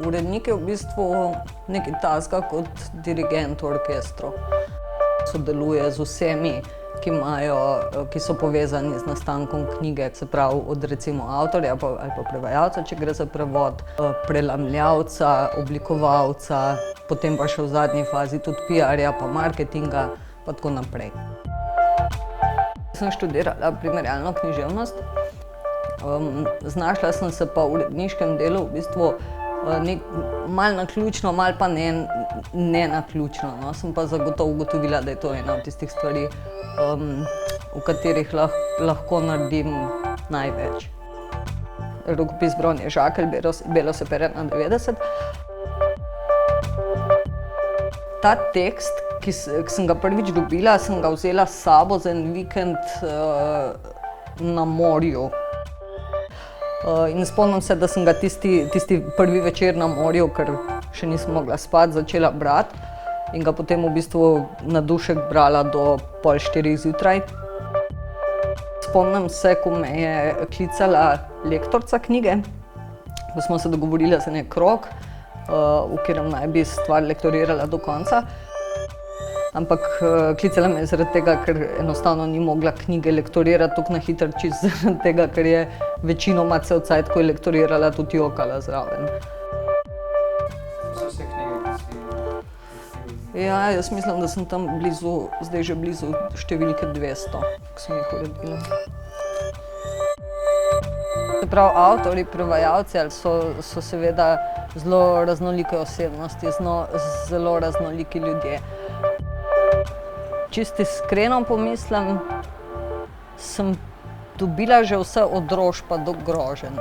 Urednik je v bistvu nekaj takega kot dirigent v orkestru. Sodeluje z vsemi, ki so povezani z nastankom knjige, se pravi od recimo avtorja ali pa prevajalca, če gre za prevod, prelamljavca, oblikovalca, potem pa še v zadnji fazi tudi PR-ja pa marketinga pa tako naprej. Sem študirala primerjalno književnost, znašla sem se pa v uredniškem delu v bistvu malo naključno, malo pa ne naključno, no. Sem pa zagotovo ugotovila, da je to ena od tistih stvari, v katerih lahko naredim največ. Rokopis Bronje Žakelj, Belo se pere na 90. Ta tekst, ki sem ga prvič dobila, sem ga vzela s sabo za en vikend na morju. In spomnim se, da sem ga tisti prvi večer na morju, ker še nisem mogla spati, začela brati in ga potem v bistvu na dušek brala do 3:30 zjutraj. Spomnim se, ko me je klicala lektorica knjige, ko smo se dogovorili za neki krog, v katerem naj bi stvar lektorirala do konca. Ampak klicala me je zaradi tega, ker enostavno ni mogla knjige lektorirati tako na hitro, čisto zaradi tega, ker je večinoma cel cajt, ko je lektorirala, tudi jokala zraven. So vse knjige, ki si... Ja, jaz mislim, da sem tam blizu, zdaj že blizu številke 200, ko sem jih uredila. Se pravi, avtorji, prevajalci so seveda zelo raznolike osebnosti, zelo raznoliki ljudje. Čisto iskreno pomislim, sem dobila že vse od rož pa do groženj.